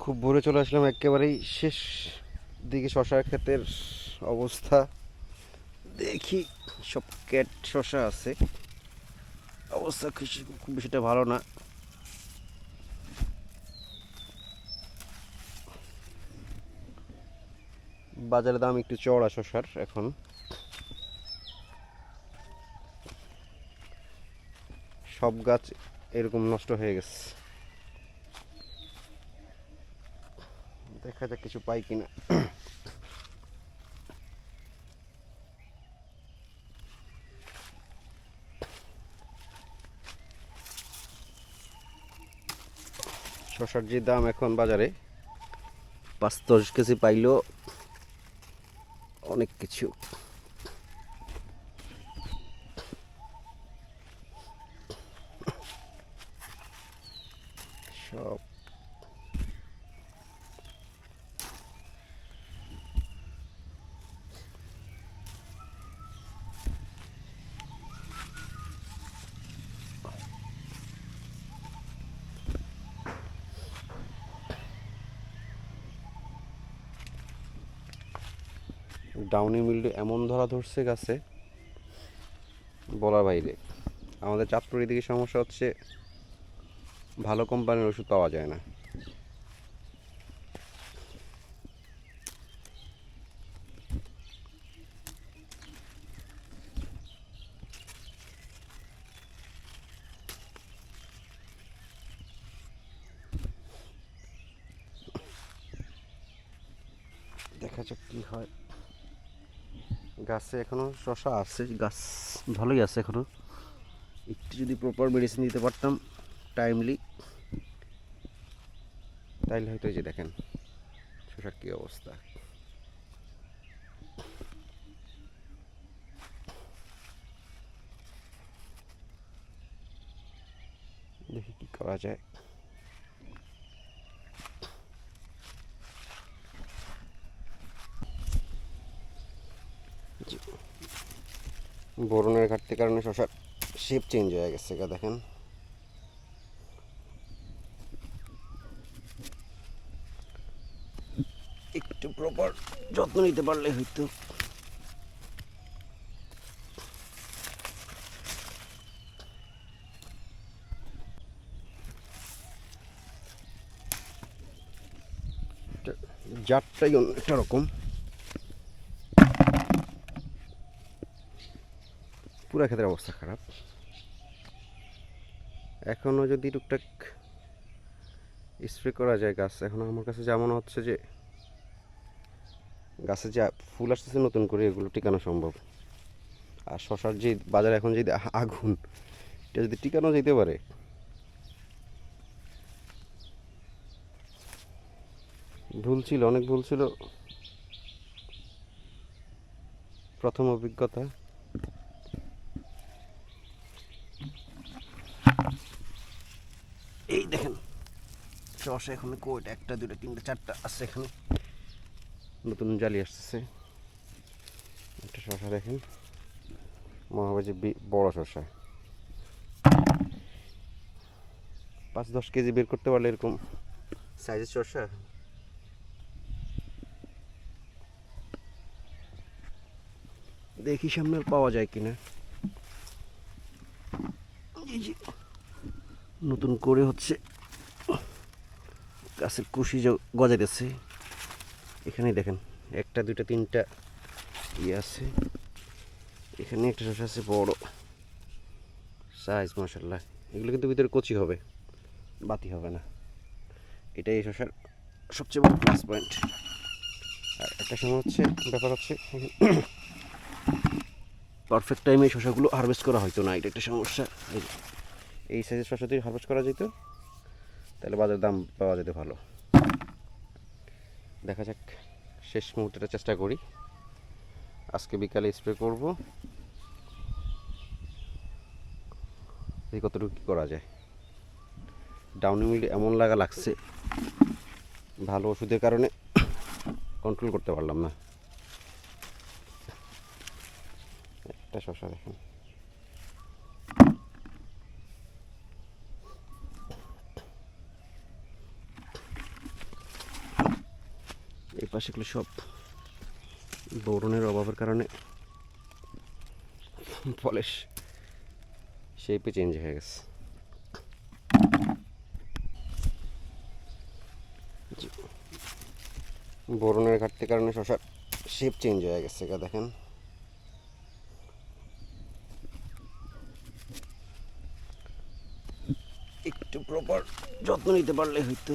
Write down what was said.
খুব ভোরে চলে আসলাম, একেবারেই শেষ দিকে শশার ক্ষেতের অবস্থা দেখি। সব ক্যাট শশা আছে, অবস্থা খুব বেশিটা ভালো না। বাজারে দাম একটু চড়া শশার এখন। সব গাছ এরকম নষ্ট হয়ে গেছে, দেখা যাক কিছু পাই কিনা। শশার যে দাম এখন বাজারে, 5-10 কেজি পাইলো অনেক কিছু। সব ডাউনি মিল্ডে এমন ধরা ধরছে গাছে, বলার বাইরে। আমাদের চাঁদপুর এদিকে সমস্যা হচ্ছে, ভালো কোম্পানির ওষুধ পাওয়া যায় না। দেখা যাক কি হয়। গাছে এখনো শশা আছে, গাছ ভালোই আছে এখনো। একটু যদি প্রপার মেডিসিন দিতে পারতাম টাইমলি, তাইলে হয়তো। এই যে দেখেন শশার কি অবস্থা। দেখি কি করা যায়। বোরনের ঘাটতির কারণে শশার শেপ চেঞ্জ হয়ে গেছে, দেখেন। একটু প্রপার যত্ন নিতে পারলে হয়তো। জাতটাই অনেকটা রকম, পুরা ক্ষেতের অবস্থা খারাপ। এখনও যদি টুকটাক স্প্রে করা যায় গাছ, এখন আমার কাছে যেমন হচ্ছে যে গাছে যে ফুল আসতেছে নতুন করে, এগুলো টিকানো সম্ভব। আর শশার যে বাজারে এখন যদি আগুন, এটা যদি টিকানো যেতে পারে। ভুল ছিল, অনেক ভুল ছিল, প্রথম অভিজ্ঞতা। এই দেখেন শসা এখানে কোট 1, 2, 3, 4টা আছে এখানে, নতুন জালি আসতেছে। একটা শসা দেখেন, মনে হবে যে বড় শসা। 5-10 কেজি বের করতে পারলে এরকম সাইজের শসা। দেখি সামনে পাওয়া যায় কিনা। নতুন করে হচ্ছে গাছের কুশি গজাইতেছে। এখানেই দেখেন 1, 2, 3টা ইয়ে আছে। এখানে একটা শসা আছে বড় সাইজ, মাশাল্লাহ। এগুলো কিন্তু ভিতরে কচি হবে, বাতি হবে না। এটাই এই শসার সবচেয়ে বড় প্লাস পয়েন্ট। আর একটা সময় হচ্ছে, ব্যাপার হচ্ছে পারফেক্ট টাইমে এই শসাগুলো হারভেস্ট করা হয়তো না, এটা একটা সমস্যা। এই সাইজের শসা যদি হারভেস্ট করা যেত, তাহলে বাজার দাম পাওয়া যেত ভালো। দেখা যাক, শেষ মুহূর্তেটা চেষ্টা করি। আজকে বিকালে স্প্রে করব, এই কতটুকু কী করা যায়। ডাউনি মিল্ড এমন লাগছে, ভালো ওষুধের কারণে কন্ট্রোল করতে পারলাম না। একটা শসা দেখেন, এই পাশেগুলো সব বোরনের অভাবের কারণে পলিশ শেপে চেঞ্জ হয়ে গেছে। বোরনের ঘাটতির কারণে শশার শেপ চেঞ্জ হয়ে গেছে, দেখেন। একটু প্রপার যত্ন নিতে পারলে হয়তো